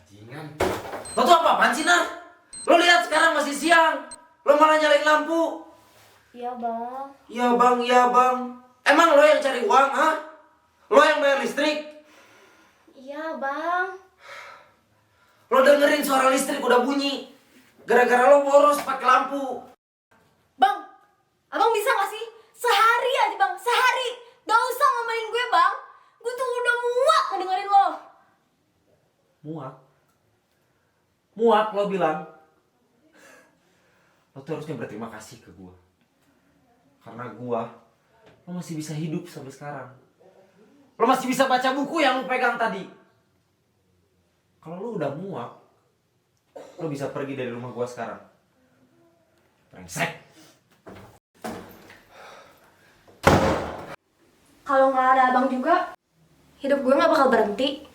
Bajingan. Lo tuh apa-apaan sih, Nar? Lo lihat sekarang masih siang. Lo malah nyalain lampu. Iya bang. Iya bang, iya bang. Emang lo yang cari uang, ha? Lo yang bayar listrik? Iya bang. Lo dengerin suara listrik udah bunyi. Gara-gara lo boros pakai lampu. Bang, abang bisa gak sih? Sehari aja bang, sehari. Gak usah ngomelin gue bang. Gue tuh udah muak ngedengerin lo. Muak? Muak lo bilang? Lo tuh harusnya berterima kasih ke gua. Karena gua, lo masih bisa hidup sampai sekarang. Lo masih bisa baca buku yang lo pegang tadi. Kalau lo udah muak, lo bisa pergi dari rumah gua sekarang. Brengsek. Kalau nggak ada abang juga, hidup gue nggak bakal berhenti.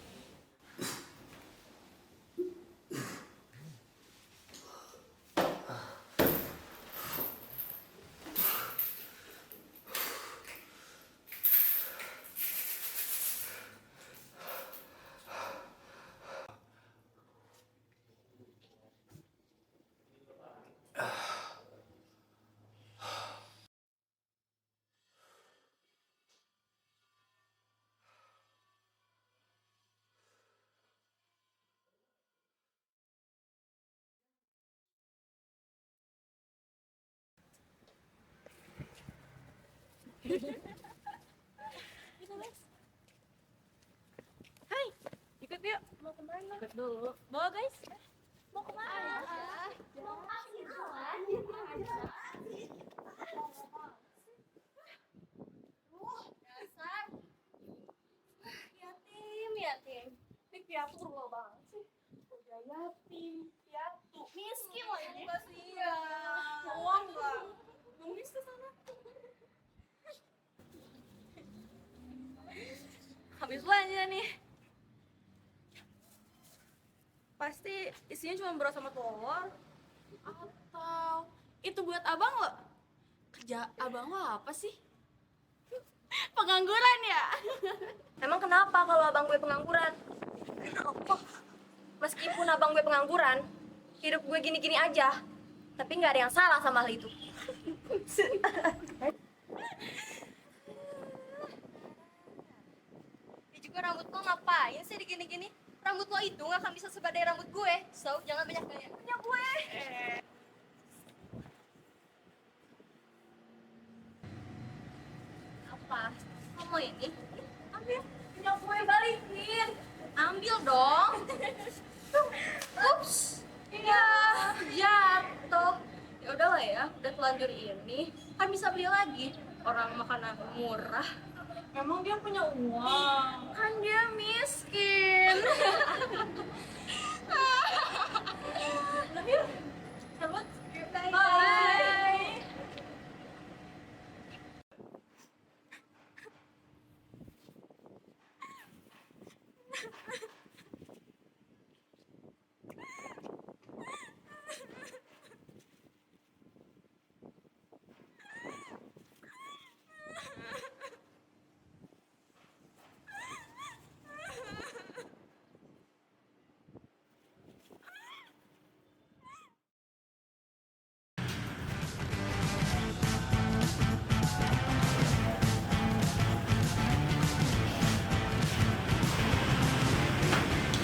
Hai, ikut yuk. Mau kemana? Ikut dulu. Bawa guys. Mau kemana? Mau kasih jalan. Dasar. Yatim, yatim. Ini piatu berubah banget sih. Udah yatim, piatu. Miskin lagi. Kasihan. Uang nggak? Nulis ke sana. Habis belanja nih. Pasti isinya cuma beras sama telur. Atau itu buat abang lo? Kerja abang lo apa sih? Pengangguran ya? Emang kenapa kalau abang gue pengangguran? Kenapa? Meskipun abang gue pengangguran, hidup gue gini-gini aja. Tapi nggak ada yang salah sama hal itu. Ya juga rambut lo ngapain sih digini-gini? Rambut lo itu gak akan bisa sebadai rambut gue. So, jangan banyak gaya. Punya gue. Apa? Kamu ini? Ambil. Punya gue balikin. Ambil dong. Ups. Iya, jatuh. Ya udahlah ya, udah telanjur ini. Kan bisa beli lagi. Orang makanan murah. Emang dia punya uang. Kan dia miskin. Selamat. Bye.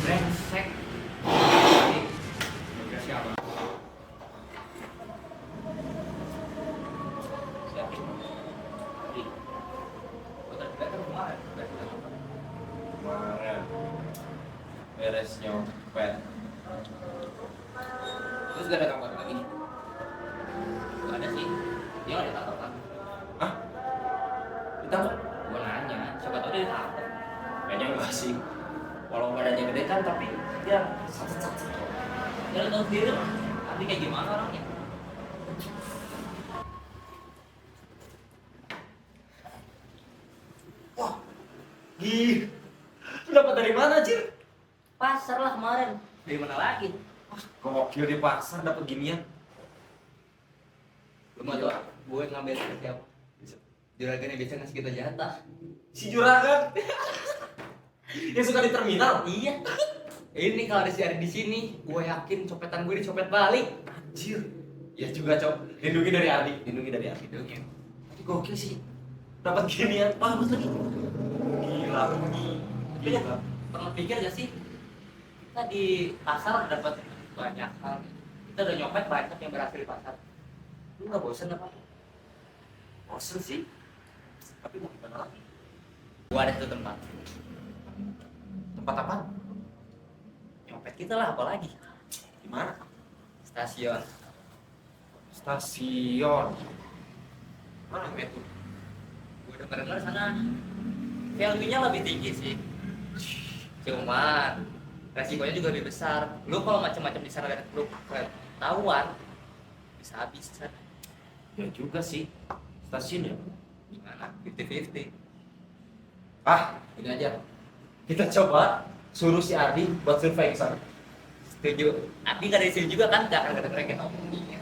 Brengsek. Kemarin beres nyopet. Terus gak ada kabar lagi? Gak ada sih. Dia gak ditangkap kan? Hah? Ditangkap? Gue nanya, siapa tau dia ditangkap. Kayaknya enggak sih. Walau badannya gede kan, tapi ya Ya lu tau sendiri lah. Nanti kayak gimana orangnya? wah, gih. Lu dapat dari mana, Cir? Pasar lah kemarin. Dari mana lagi? Gokil di pasar dapat ginian. Lu mau tau gue ngambil ke siapa? Juragannya biasa ngasih kita jatah. Si Juragan. Yang suka di terminal? Iya. Ini kalau ada si Ari di sini, gue yakin copetan gue dicopet balik. Anjir. Ya juga, Cok. Lindungi dari Ardi. Lindungi dari Ardi. Hidungnya. Tapi gokil sih. Dapat ginian. Bagus lagi. Gila. Gila. Pernah pikir gak sih? Kita di pasar udah dapat banyak hal. Kita udah nyopet banyak yang berhasil di pasar. Lu gak bosen apa? Bosen sih. Tapi mau gimana lagi? Gua ada satu tempat. Tempat apa? Nyopet kita lah, apalagi. Gimana? Stasiun. Stasiun. Mana itu? Gue denger sana value-nya lebih tinggi sih. Cuman resikonya juga lebih besar. Lu kalau macam-macam di sana dan lu ketahuan bisa habis di sana. Ya juga sih. Stasiun ya. Gimana? 50-50. Ah, ini aja. Kita coba suruh si Ardi buat survei ke sana. Setuju. Tapi gak ada di sini juga kan, gak akan kedengeran kita ngomongnya.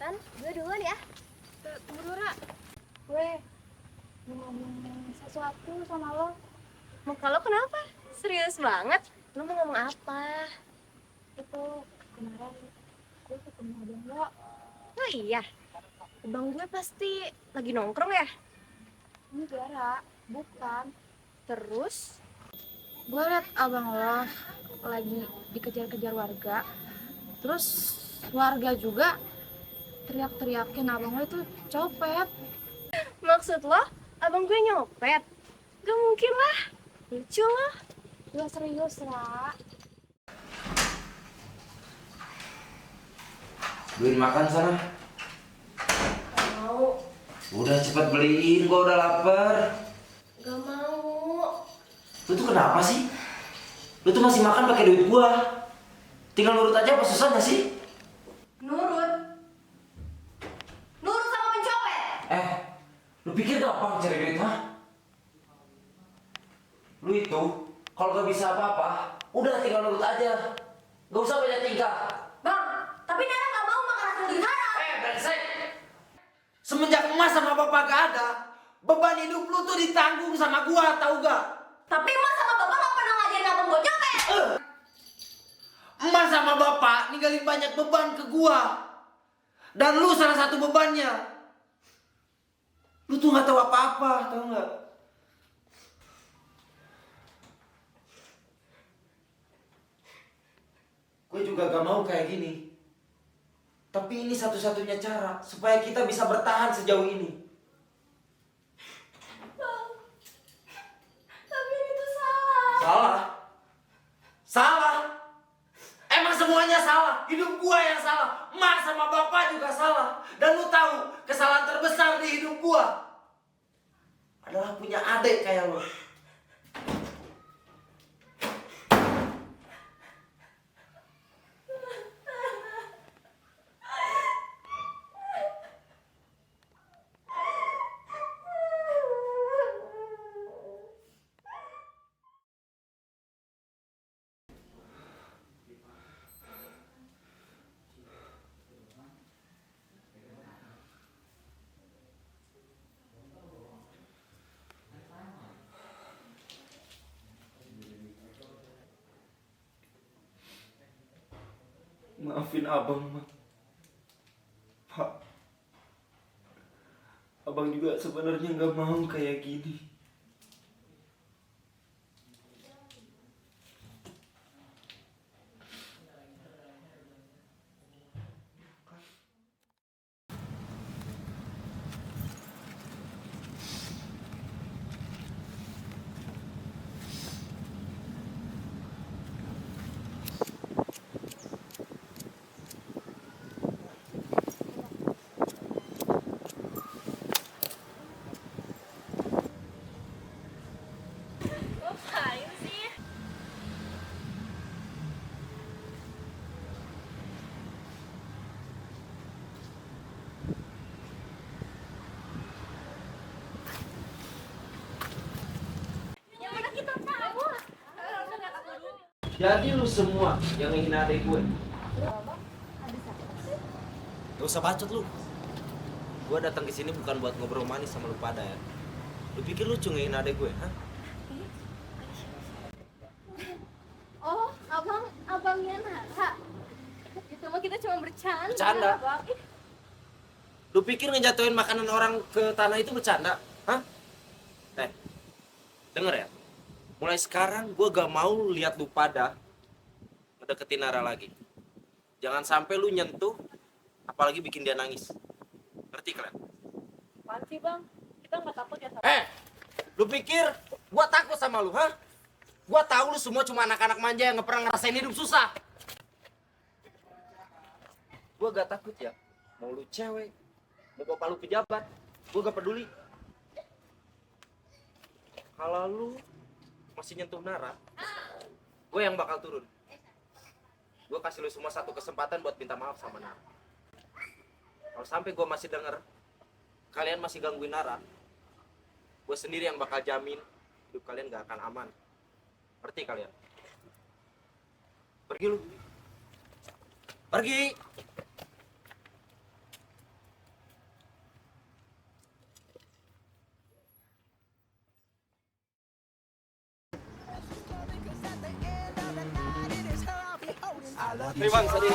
Tan, gue duluan ya. Tunggu dulu, Ra. Gue mau ngomong sesuatu sama lo. Muka lo kenapa? Serius banget? Lo mau ngomong apa? Itu kemarin gue ketemu abang lo. Oh iya, abang gue pasti lagi nongkrong ya? Enggak, Ra. Bukan. Terus? Gue liat abang lo lagi dikejar-kejar warga. Terus warga juga teriak-teriakin abang lo itu copet. Maksud lo, abang gue nyopet? Gak mungkin lah, lucu lo. Gue serius, Ra. Beliin makan sana. Gak mau, Udah cepet beliin, gua udah lapar. gak mau. Lu tuh kenapa sih? Lu tuh masih makan pakai duit gua. Tinggal nurut aja apa susahnya sih? Nurut? Nurut sama pencopet? Lu pikir gampang cari duit, ha? Lu itu, kalau gak bisa apa-apa, udah tinggal nurut aja. Gak usah banyak tingkah. Bang, tapi Nara gak mau makan hasil duit haram. Brengsek! Semenjak emas sama bapak gak ada, beban hidup lu tuh ditanggung sama gua, tau gak? Tapi emas sama bapak gak pernah ngajarin abang gue nyopet. Emas sama bapak ninggalin banyak beban ke gua. Dan lu salah satu bebannya. Lu tuh gak tahu apa-apa, tau gak? Gue juga gak mau kayak gini. Tapi ini satu-satunya cara supaya kita bisa bertahan sejauh ini. Bang, tapi itu salah. Salah? Salah? Emang semuanya salah? Hidup gua yang salah. Emak sama bapak juga salah. Dan lu tahu kesalahan terbesar di hidup gua adalah punya adik kayak lu. Maafin abang, Mak. Pak, abang juga sebenarnya nggak mau kayak gini. Jadi lu semua yang menghina adek gue. Abang, habis apa sih? Gak usah bacot lu. Gue datang ke sini bukan buat ngobrol manis sama lu pada ya. Lu pikir lucu ngehina adek gue, hah? Oh, abangnya Nara. Itu mah kita cuma bercanda. Bercanda? Bang. Lu pikir ngejatuhin makanan orang ke tanah itu bercanda, hah? Denger ya. Mulai sekarang gue gak mau lihat lu pada ngedeketin Nara lagi. Jangan sampai lu nyentuh, apalagi bikin dia nangis. Ngerti kalian? Apaan sih bang? Kita nggak takut ya sama Lu pikir gua takut sama lu, hah? Gua tahu lu semua cuma anak-anak manja yang gak pernah ngerasain hidup susah. Gua gak takut ya. Mau lu cewek, mau bapak lu pejabat, gua gak peduli. Kalau lu masih nyentuh Nara, gue yang bakal turun. Gue kasih lu semua satu kesempatan buat minta maaf sama Nara. Kalau sampai gue masih denger kalian masih gangguin Nara, gue sendiri yang bakal jamin hidup kalian gak akan aman. Ngerti kalian? Pergi lu. Pergi. Nih bang, sorry.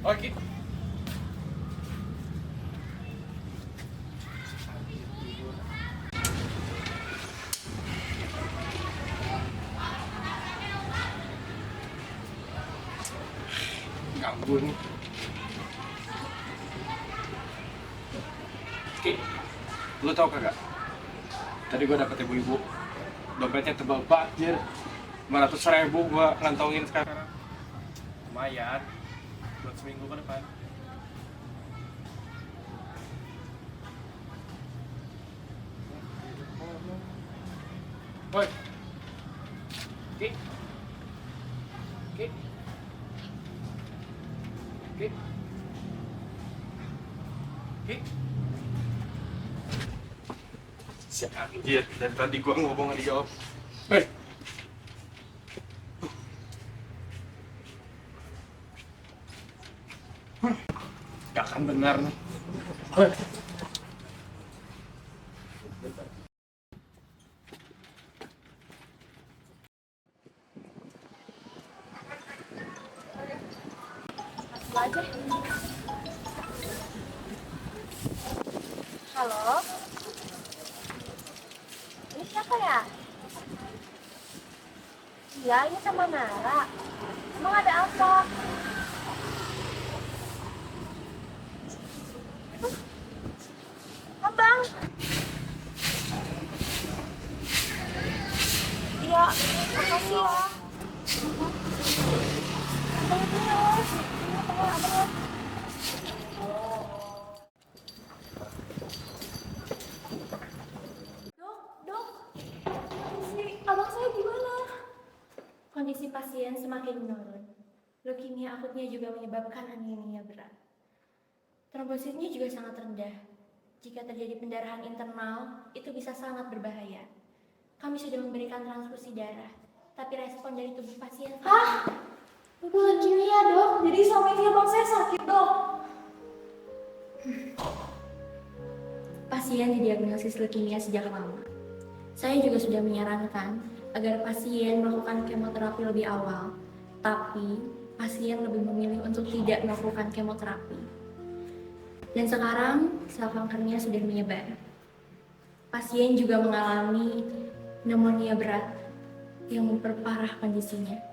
Oke. Ganggu nih. Oke, lu tau kagak? Tadi gua dapet ibu-ibu, dompetnya tebal banget, 500.000 gua ngantongin sekarang. Lumayan, buat seminggu ke depan. Woi, Ki, Ki, Ki, Ki. Si anjir, dari tadi gua ngomong nggak dijawab. Hei. Gak akan benar nih. Hei. Aja. Halo? Ini siapa ya? Iya, ini sama Nara. Emang ada apa? Abang? Iya, makasih ya. Abang terus. Abang. Dok, kondisi abang saya gimana? Kondisi pasien semakin menurun. Leukemia akutnya juga menyebabkan anemia berat. Trombositnya juga sangat rendah. Jika terjadi pendarahan internal, itu bisa sangat berbahaya. Kami sudah memberikan transfusi darah, tapi respon dari tubuh pasien... Hah? Itu leukemia, dok? Jadi selama ini abang saya sakit, dok? pasien didiagnosis leukemia sejak lama. Saya juga sudah menyarankan agar pasien melakukan kemoterapi lebih awal, tapi pasien lebih memilih untuk tidak melakukan kemoterapi. Dan sekarang sel kankernya sudah menyebar. Pasien juga mengalami pneumonia berat yang memperparah kondisinya.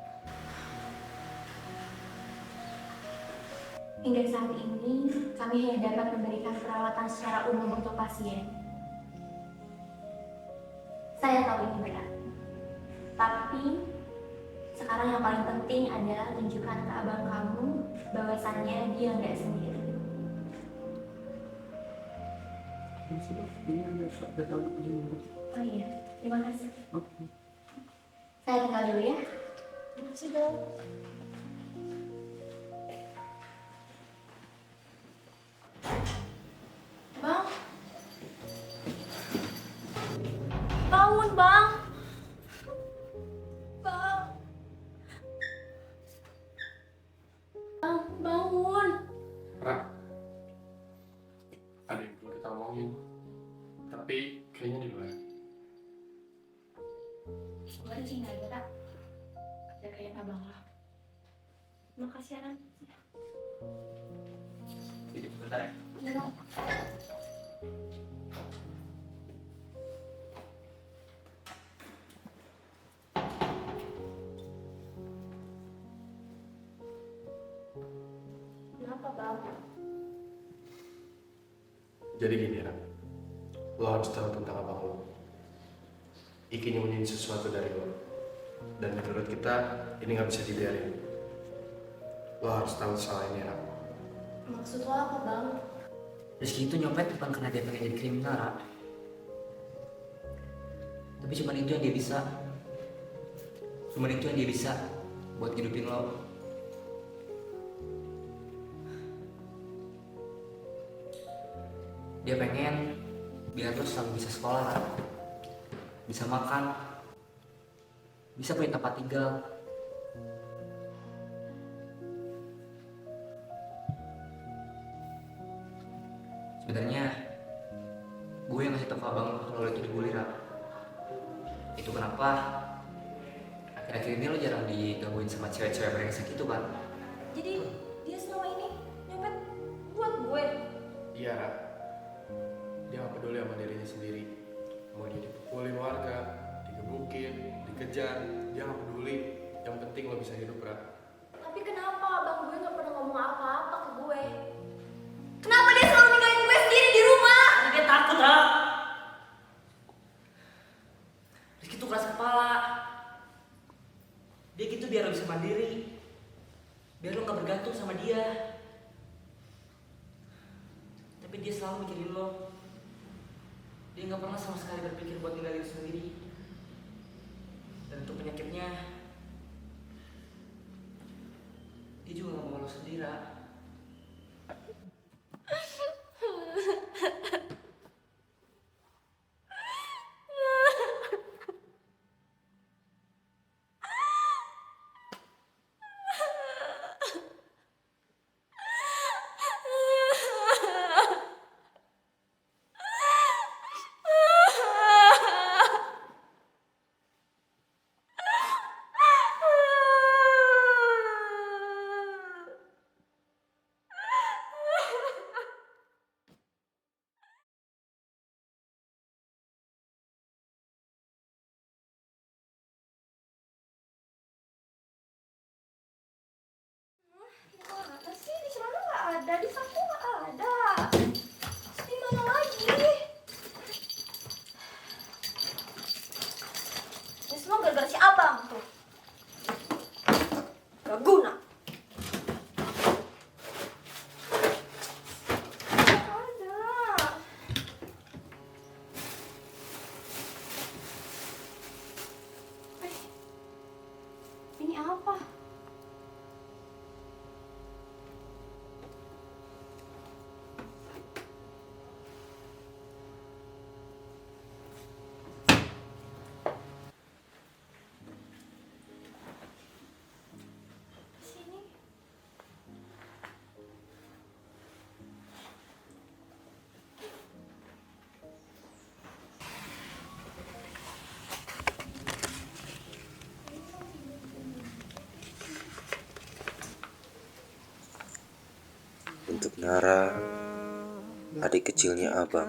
Hingga saat ini, kami hanya dapat memberikan perawatan secara umum untuk pasien. Saya tahu ini berat, tapi sekarang yang paling penting adalah tunjukkan ke abang kamu bahwasannya dia nggak sendiri. Oh iya, terima kasih. Saya tinggal dulu ya. Terima kasih dong. Bang. Bangun, Bang. Bang. Bang, bangun. Ra, ada yang perlu kita omongin, tapi kayaknya di luar. Gimana sih nggak ada, Kak? Ada kayak abang lah. Makasih, Ran. Jadi bentar ya. Iya, Bang. Kenapa, Bang? Jadi gini, Ra, lo harus tahu tentang abang lo. Iki nyembunyiin sesuatu dari lo, dan menurut kita ini nggak bisa dibiarin. Lo harus tahu soal ini, Ra. Maksud lo apa, Bang? Rizky itu nyopet bukan karena dia pengen jadi kriminal, Ra. Tapi cuman itu yang dia bisa. Cuman itu yang dia bisa buat hidupin lo. Dia pengen biar lo selalu bisa sekolah, Ra. Bisa makan, bisa punya tempat tinggal. Sebenarnya gue yang ngasih tau ke abang lo kalau lo itu dibully, Ra. Itu kenapa akhir-akhir ini lo jarang digangguin sama cewek-cewek brengsek itu, kan? Jadi dia selama ini nyopet buat gue. Iya, Ra. Dia nggak peduli sama dirinya sendiri. Mau dia dipukulin warga, digebukin, dikejar, dia nggak peduli. Yang penting lo bisa hidup, Ra. Tapi kenapa abang gue nggak pernah ngomong apa-apa ke gue? Kenapa dia selalu ninggalin gue sendiri di rumah? Karena dia takut, Ra. Rizky tuh keras kepala. Dia gitu biar lo bisa mandiri. Biar lo gak bergantung sama dia. Tapi dia selalu mikirin lo. Dia gak pernah sama sekali berpikir buat tinggalin lo sendiri. Dan untuk penyakitnya, dia juga gak mau lo sendiri, Ra. Mana sih? Di sana nggak ada, di saku nggak ada. Di mana lagi? Ini semua gara-gara si abang tuh. Gak guna. Nggak ada. Ini apa? Untuk Nara, adik kecilnya abang.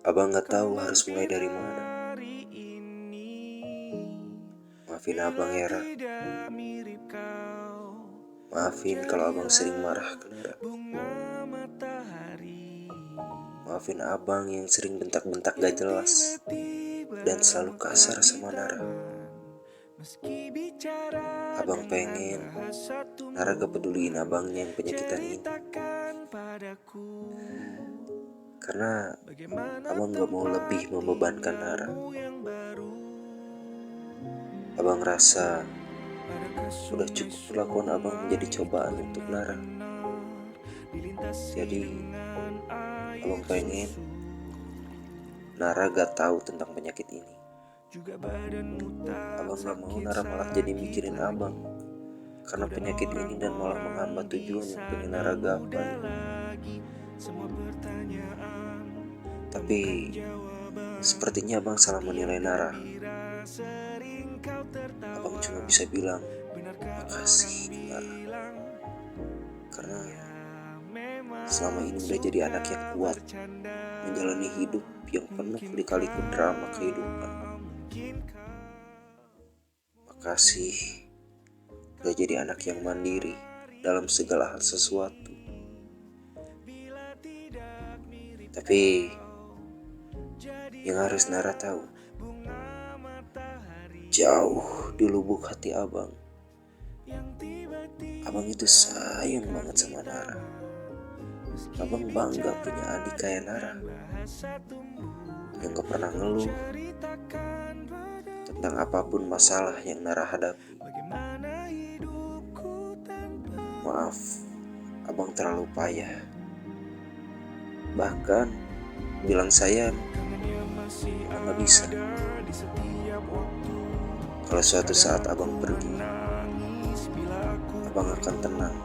Abang gak tahu harus mulai dari mana. Maafin abang ya, Ra. Maafin kalau abang sering marah ke Nara. Maafin abang yang sering bentak-bentak gak jelas dan selalu kasar sama Nara. Abang pengen Nara gak peduliin abangnya yang penyakitan ini. Karena abang gak mau lebih membebankan Nara. Abang rasa udah cukup perlakuan abang menjadi cobaan untuk Nara. Jadi abang pengen Nara gak tahu tentang penyakit ini. Abang gak mau Nara malah jadi mikirin abang karena penyakit ini dan malah menghambat tujuan yang pengen Nara gapai. Tapi sepertinya abang salah menilai Nara. Abang cuma bisa bilang makasih Nara, karena selama ini udah jadi anak yang kuat menjalani hidup yang penuh lika-liku drama kehidupan. Makasih udah jadi anak yang mandiri dalam segala hal sesuatu. Tapi yang harus Nara tahu, jauh di lubuk hati abang itu sayang banget sama Nara. Abang bangga punya adik kayak Nara yang gak pernah ngeluh tentang apapun masalah yang Nara hadapi. Maaf, abang terlalu payah. Bahkan bilang sayang abang gak bisa. Kalau suatu saat abang pergi, abang akan tenang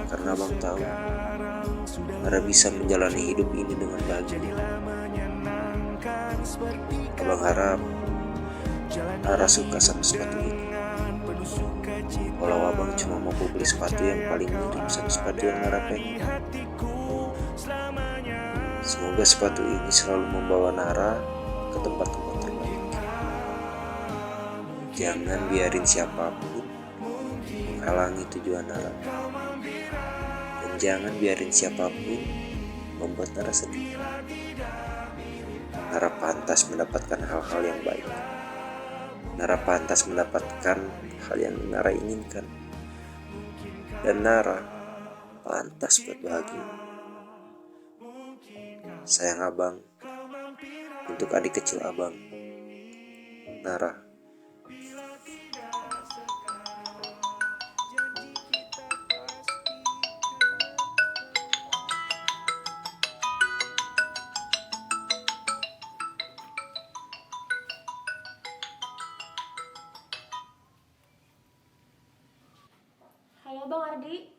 karena abang tahu Nara bisa menjalani hidup ini dengan bahagia. Abang harap Nara suka sama sepatu ini. Walau abang cuma mau beli sepatu yang paling mirip sama sepatu yang Nara pengen. Semoga sepatu ini selalu membawa Nara ke tempat-tempat terbaik. Jangan biarin siapapun menghalangi tujuan Nara. Dan jangan biarin siapapun membuat Nara sedih. Nara pantas mendapatkan hal-hal yang baik. Nara pantas mendapatkan hal yang Nara inginkan. Dan Nara pantas buat bahagia. Sayang abang, untuk adik kecil abang, Nara. Halo Bang Ardi.